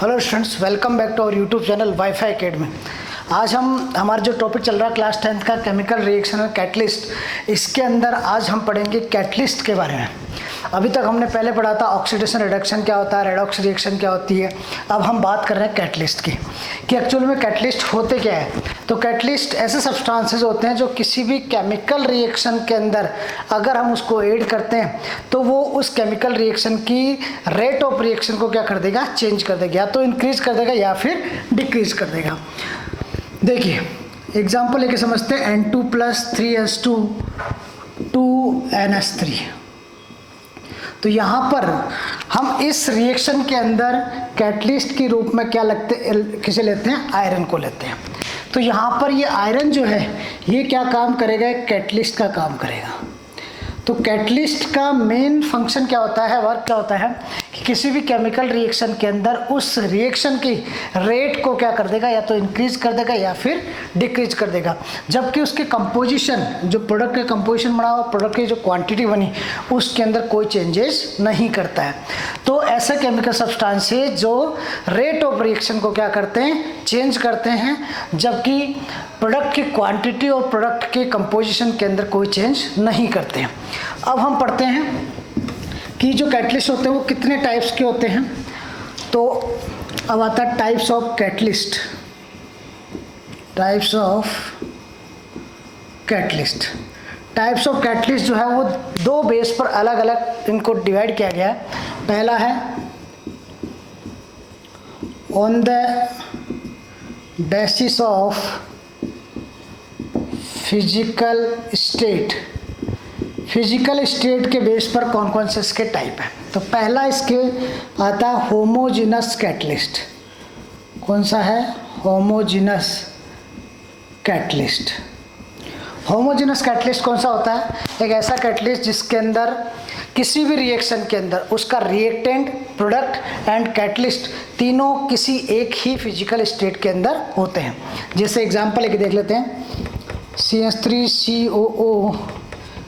Hello students, welcome back to our YouTube channel WiFi academy. आज हमारा जो topic चल रहा है क्लास 10th का केमिकल रिएक्शन और कैटलिस्ट, इसके अंदर आज हम पढ़ेंगे कैटलिस्ट के बारे में। अभी तक हमने पहले पढ़ा था ऑक्सीडेशन रिडक्शन क्या होता है, रेडॉक्स रिएक्शन क्या होती है। अब हम बात कर रहे हैं कैटलिस्ट की कि एक्चुअल में कैटलिस्ट होते क्या है। तो कैटलिस्ट ऐसे सब्सटेंसेस होते हैं जो किसी भी केमिकल रिएक्शन के अंदर अगर हम उसको ऐड करते हैं तो वो उस केमिकल रिएक्शन की रेट ऑफ रिएक्शन को क्या कर देगा, चेंज कर देगा, या तो इंक्रीज कर देगा या फिर डिक्रीज कर देगा। देखिए एग्जाम्पल लेके समझते हैं N2 + 3H2 2NH3। तो यहाँ पर हम इस रिएक्शन के अंदर कैटलिस्ट के रूप में क्या किसे लेते हैं, आयरन को लेते हैं। तो यहाँ पर ये आयरन जो है ये क्या काम करेगा, कैटलिस्ट का काम करेगा। तो कैटलिस्ट का मेन फंक्शन क्या होता है, वर्क क्या होता है कि किसी भी केमिकल रिएक्शन के अंदर उस रिएक्शन की रेट को क्या कर देगा, या तो इंक्रीज कर देगा या फिर डिक्रीज कर देगा। जबकि उसके कंपोजिशन, जो प्रोडक्ट का कंपोजिशन बना हुआ, प्रोडक्ट की जो क्वांटिटी बनी, उसके अंदर कोई चेंजेस नहीं करता है। तो ऐसे केमिकल सब्सटेंसेस जो रेट ऑफ रिएक्शन को क्या करते हैं, चेंज करते हैं, जबकि प्रोडक्ट की क्वांटिटी और प्रोडक्ट के कंपोजिशन के अंदर कोई चेंज नहीं करते हैं। अब हम पढ़ते हैं कि जो कैटलिस्ट होते हैं वो कितने टाइप्स के होते हैं। तो अब आता है types of catalyst. Types of catalyst, types of catalyst जो है वो दो बेस पर अलग अलग इनको डिवाइड किया गया है। पहला है on the basis of physical state. Physical state के बेस पर कौन कौन से इसके टाइप है। तो पहला इसके आता है होमोजिनस कैटलिस्ट। कौन सा है, होमोजिनस कैटलिस्ट। होमोजिनस कैटलिस्ट कौन सा होता है, एक ऐसा कैटलिस्ट जिसके अंदर किसी भी रिएक्शन के अंदर उसका रिएक्टेंट, प्रोडक्ट एंड कैटलिस्ट तीनों किसी एक ही फिजिकल स्टेट के अंदर होते हैं। जैसे एग्जांपल एक देख लेते हैं, CH3COO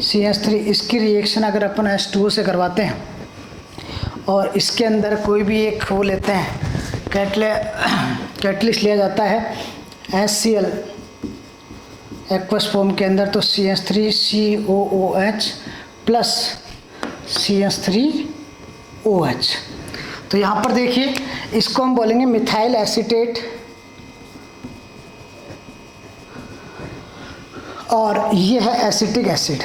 CH3, इसकी रिएक्शन अगर अपन H2O से करवाते हैं और इसके अंदर कोई भी एक वो लेते हैं, कैटलिस्ट लिया जाता है HCl एक्वस फॉर्म के अंदर, तो CH3COOH प्लस CH3OH। तो यहाँ पर देखिए इसको हम बोलेंगे मिथाइल एसीटेट, और ये है एसिटिक एसिड,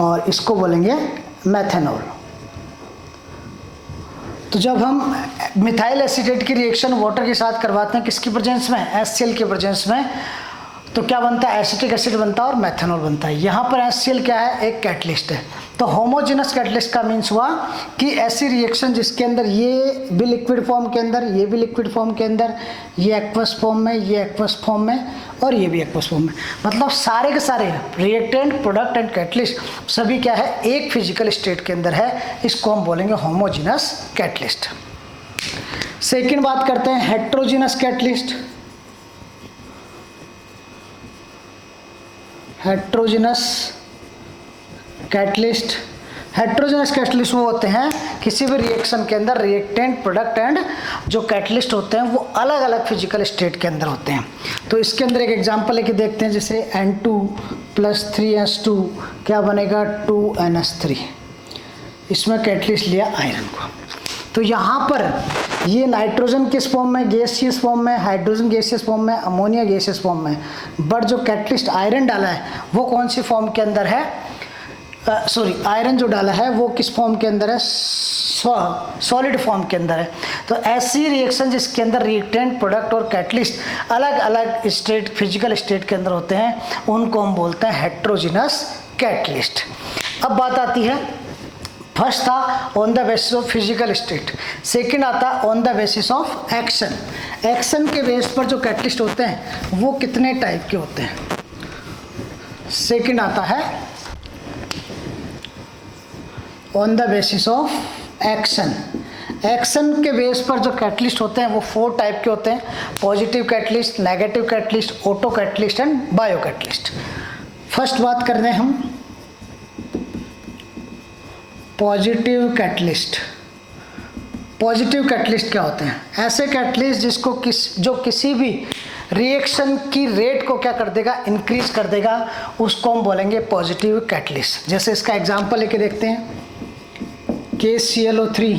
और इसको बोलेंगे मेथेनॉल। तो जब हम मिथाइल एसीटेट की रिएक्शन वाटर के साथ करवाते हैं, किसकी प्रेजेंस में, HCl के प्रेजेंस में, तो क्या बनता है, एसिटिक एसिड बनता है और मेथेनॉल बनता है। यहाँ पर HCl क्या है, एक कैटलिस्ट है। तो होमोजेनस कैटलिस्ट का मीन्स हुआ कि ऐसी रिएक्शन जिसके अंदर ये भी लिक्विड फॉर्म के अंदर, ये भी लिक्विड फॉर्म के अंदर, ये एक्वस फॉर्म में, ये एक्वस फॉर्म में, और ये भी एक्वस फॉर्म में, मतलब सारे के सारे रिएक्टेंट, प्रोडक्ट एंड कैटलिस्ट सभी क्या है, एक फिजिकल स्टेट के अंदर है। इसको हम बोलेंगे होमोजेनस कैटलिस्ट। सेकेंड बात करते हैं heterogeneous catalyst. Heterogeneous catalyst, heterogeneous catalyst वो होते हैं किसी भी रिएक्शन के अंदर रिएक्टेंट, प्रोडक्ट एंड जो कैटलिस्ट होते हैं वो अलग अलग फिजिकल स्टेट के अंदर होते हैं। तो इसके अंदर एक एग्जांपल लेके देखते हैं, जैसे N2 + 3H2 क्या बनेगा, 2NH3। इसमें कैटलिस्ट लिया आयरन को। तो यहाँ पर ये नाइट्रोजन किस फॉर्म में, गैसियस फॉर्म में, हाइड्रोजन गैसियस फॉर्म में, अमोनिया गैसियस फॉर्म में, बट जो कैटलिस्ट आयरन डाला है वो कौन सी फॉर्म के अंदर है, आयरन जो डाला है वो किस फॉर्म के अंदर है, सॉलिड फॉर्म के अंदर है। तो ऐसी रिएक्शन जिसके अंदर रिएक्टेंट, प्रोडक्ट और कैटलिस्ट अलग अलग स्टेट, फिजिकल स्टेट के अंदर होते हैं, उनको हम बोलते हैं हेट्रोजेनस कैटलिस्ट। अब बात आती है, फर्स्ट था on the basis of physical state, second आता है on the basis of action. Action के बेस पर जो कैटलिस्ट होते हैं वो कितने टाइप के होते हैं। सेकंड आता है on the basis of action. Action के बेस पर जो कैटलिस्ट होते हैं वो 4 टाइप के होते हैं, positive catalyst, negative catalyst, auto catalyst and bio catalyst. First बात कर रहे हैं हम पॉजिटिव कैटलिस्ट। पॉजिटिव कैटलिस्ट क्या होते हैं? ऐसे कैटलिस्ट जो किसी भी रिएक्शन की रेट को क्या कर देगा, इंक्रीज कर देगा, उसको हम बोलेंगे पॉजिटिव कैटलिस्ट। जैसे इसका एग्जांपल लेके देखते हैं, KClO3,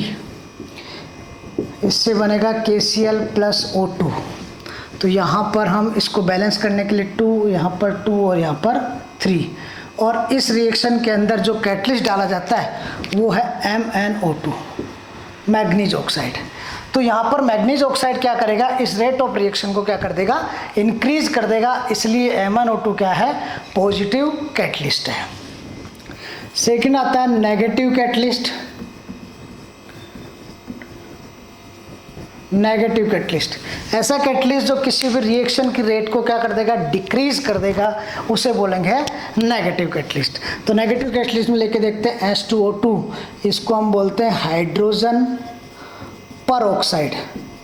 इससे बनेगा KCl + O2। तो यहाँ पर हम इसको बैलेंस करने के लिए 2, यहाँ पर 2 और यहाँ पर 3, और इस रिएक्शन के अंदर जो कैटलिस्ट डाला जाता है वो है MnO2, मैग्नीज ऑक्साइड। तो यहाँ पर मैग्नीज ऑक्साइड क्या करेगा, इस रेट ऑफ रिएक्शन को क्या कर देगा, इंक्रीज कर देगा, इसलिए MnO2 क्या है, पॉजिटिव कैटलिस्ट है। सेकंड आता है नेगेटिव कैटलिस्ट। नेगेटिव कैटलिस्ट ऐसा कैटलिस्ट जो किसी भी रिएक्शन की रेट को क्या कर देगा, डिक्रीज कर देगा, उसे बोलेंगे नेगेटिव कैटलिस्ट। तो नेगेटिव कैटलिस्ट में लेके देखते हैं H2O2, इसको हम बोलते हैं हाइड्रोजन परऑक्साइड।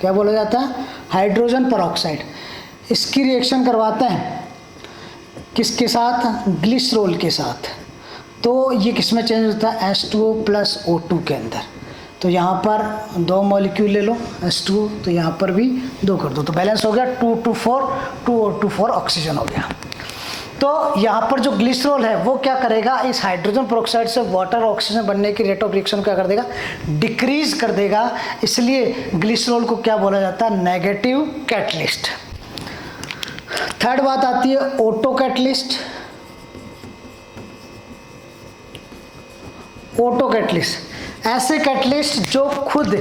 क्या बोला जाता है, हाइड्रोजन परऑक्साइड। इसकी रिएक्शन करवाते हैं किसके साथ, ग्लिसरॉल के साथ। तो ये किस में चेंज होता है, H2O + O2 के अंदर। तो यहाँ पर 2 मॉलिक्यूल ले लो H2O, तो यहाँ पर भी 2 कर दो, तो बैलेंस हो गया 2 और 2 4 ऑक्सीजन हो गया। तो यहाँ पर जो ग्लिसरॉल है वो क्या करेगा, इस हाइड्रोजन पेरोक्साइड से वाटर ऑक्सीजन बनने की रेट ऑफ रिएक्शन क्या कर देगा, डिक्रीज कर देगा, इसलिए ग्लिसरॉल को क्या बोला जाता है, नेगेटिव कैटलिस्ट। थर्ड बात आती है ऑटो कैटलिस्ट। ऑटो कैटलिस्ट ऐसे कैटलिस्ट जो खुद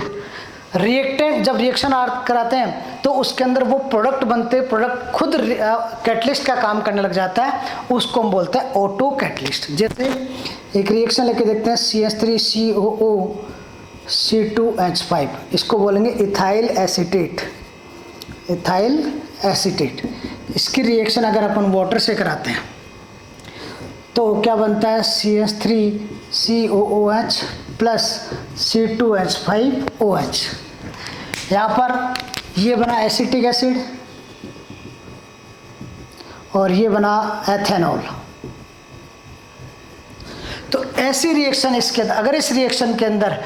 रिएक्टेंट जब रिएक्शन कराते हैं तो उसके अंदर वो प्रोडक्ट बनते, प्रोडक्ट खुद कैटलिस्ट का काम करने लग जाता है, उसको हम बोलते हैं ऑटो कैटलिस्ट। जैसे एक रिएक्शन लेके देखते हैं CH3COO C2H5, इसको बोलेंगे इथाइल एसीटेट। इथाइल एसीटेट, इसकी रिएक्शन अगर अपन वाटर से कराते हैं तो क्या बनता है, CH3COOH + C2H5OH। यहाँ पर ये बना एसिटिक एसिड और ये बना एथेनॉल। तो ऐसी रिएक्शन इसके अंदर, अगर इस रिएक्शन के अंदर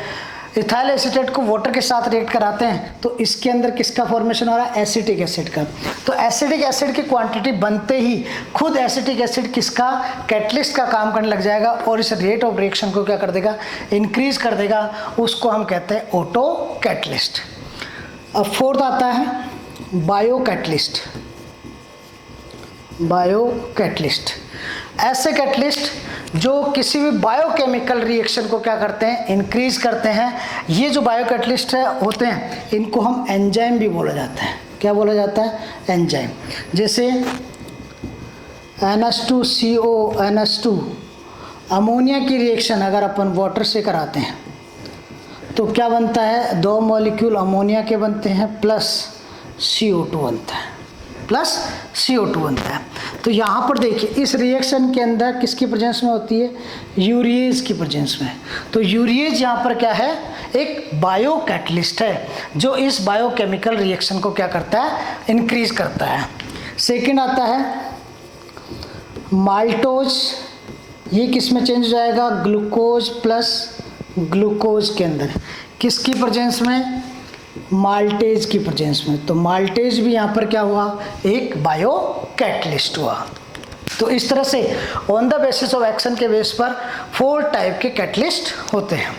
इथाइल एसीटेट को वाटर के साथ रिएक्ट कराते हैं तो इसके अंदर किसका फॉर्मेशन हो रहा है, एसिटिक एसिड का। तो एसिटिक एसिड की क्वांटिटी बनते ही खुद एसिटिक एसिड किसका, कैटलिस्ट का काम करने लग जाएगा और इस रेट ऑफ रिएक्शन को क्या कर देगा, इंक्रीज कर देगा, उसको हम कहते हैं ऑटो कैटलिस्ट। अब फोर्थ आता है बायो कैटलिस्ट। बायो कैटलिस्ट ऐसे कैटलिस्ट जो किसी भी बायोकेमिकल रिएक्शन को क्या करते हैं, इंक्रीज करते हैं। ये जो बायो कैटलिस्ट होते हैं इनको हम एंजाइम भी बोला जाता है। क्या बोला जाता है, एंजाइम। जैसे NH2CO NH2 अमोनिया की रिएक्शन अगर अपन वाटर से कराते हैं तो क्या बनता है, 2 मॉलिक्यूल अमोनिया के बनते हैं प्लस CO2 बनता है, प्लस CO2 बनता है। तो यहाँ पर देखिए इस रिएक्शन के अंदर किसकी प्रेजेंस में होती है, यूरिएज की प्रेजेंस में। तो यूरिएज यहाँ पर क्या है, एक बायो कैटलिस्ट है जो इस बायोकेमिकल रिएक्शन को क्या करता है, इंक्रीज करता है। सेकंड आता है माल्टोज। ये किस में चेंज हो जाएगा, ग्लूकोज प्लस ग्लूकोज के अंदर, किसकी प्रेजेंस में, माल्टेज की प्रेजेंस में। तो माल्टेज भी यहाँ पर क्या हुआ, एक बायो कैटलिस्ट हुआ। तो इस तरह से on the basis of action के बेस पर 4 टाइप के कैटलिस्ट होते हैं।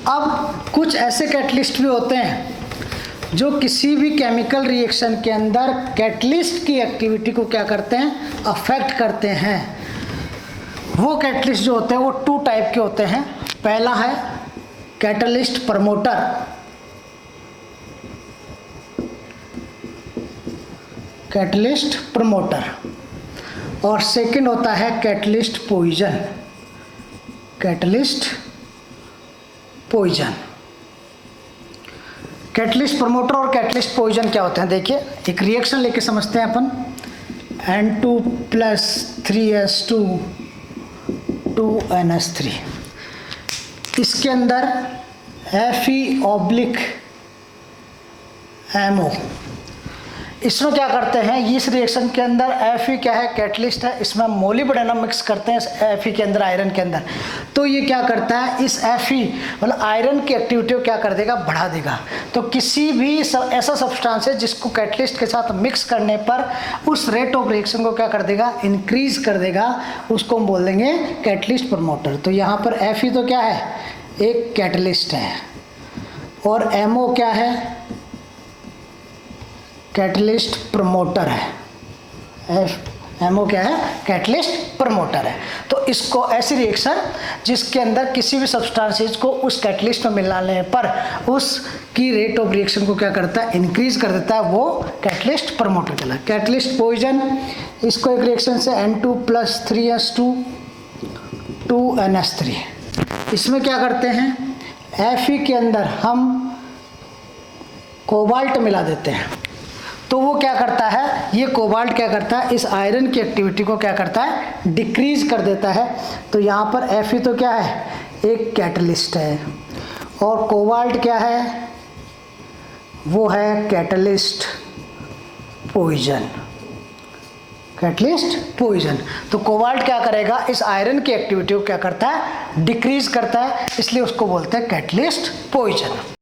अब कुछ ऐसे कैटलिस्ट भी होते हैं जो किसी भी केमिकल रिएक्शन के अंदर कैटलिस्ट की एक्टिविटी को क्या करते हैं, अफेक्ट करते हैं। वो कैटलिस्ट जो होते हैं वो 2 टाइप के होते हैं। पहला है कैटलिस्ट प्रमोटर, कैटलिस्ट प्रमोटर, और सेकंड होता है catalyst poison, catalyst poison. Catalyst promoter और कैटलिस्ट पॉइजन क्या होते हैं, देखिए एक रिएक्शन लेके समझते हैं अपन। N2 + 3H2 2NH3, इसके अंदर Fe/MO, इसमें क्या करते हैं, इस रिएक्शन के अंदर Fe क्या है, कैटलिस्ट है, इसमें मोलिब्डेनम मिक्स करते हैं Fe के अंदर, आयरन के अंदर। तो ये क्या करता है, इस Fe मतलब आयरन की एक्टिविटी को क्या कर देगा, बढ़ा देगा। तो किसी भी ऐसा सब्सटेंस है जिसको कैटलिस्ट के साथ मिक्स करने पर उस रेट ऑफ रिएक्शन को क्या कर देगा, इंक्रीज कर देगा, उसको हम बोल देंगे कैटलिस्ट प्रमोटर। तो यहाँ पर Fe तो क्या है, एक कैटलिस्ट है, और MO क्या है, कैटलिस्ट प्रमोटर है। MO क्या है, कैटलिस्ट प्रमोटर है। तो इसको ऐसी रिएक्शन जिसके अंदर किसी भी सब्सटेंसेस को उस कैटलिस्ट में मिलाने पर उसकी रेट ऑफ रिएक्शन को क्या करता है, इंक्रीज कर देता है, वो कैटलिस्ट प्रमोटर कहलाता है। कैटलिस्ट पॉइजन, इसको एक रिएक्शन से N2 + 3H2 2NH3, इसमें क्या करते हैं, Fe के अंदर हम कोबाल्ट मिला देते हैं। तो वो क्या करता है, ये कोबाल्ट क्या करता है, इस आयरन की एक्टिविटी को क्या करता है, डिक्रीज कर देता है। तो यहाँ पर Fe तो क्या है, एक कैटलिस्ट है, और कोबाल्ट क्या है, वो है कैटलिस्ट पॉइजन, कैटलिस्ट पॉइजन। तो कोबाल्ट क्या करेगा, इस आयरन की एक्टिविटी को क्या करता है, डिक्रीज करता है, इसलिए उसको बोलते हैं कैटलिस्ट पॉइजन।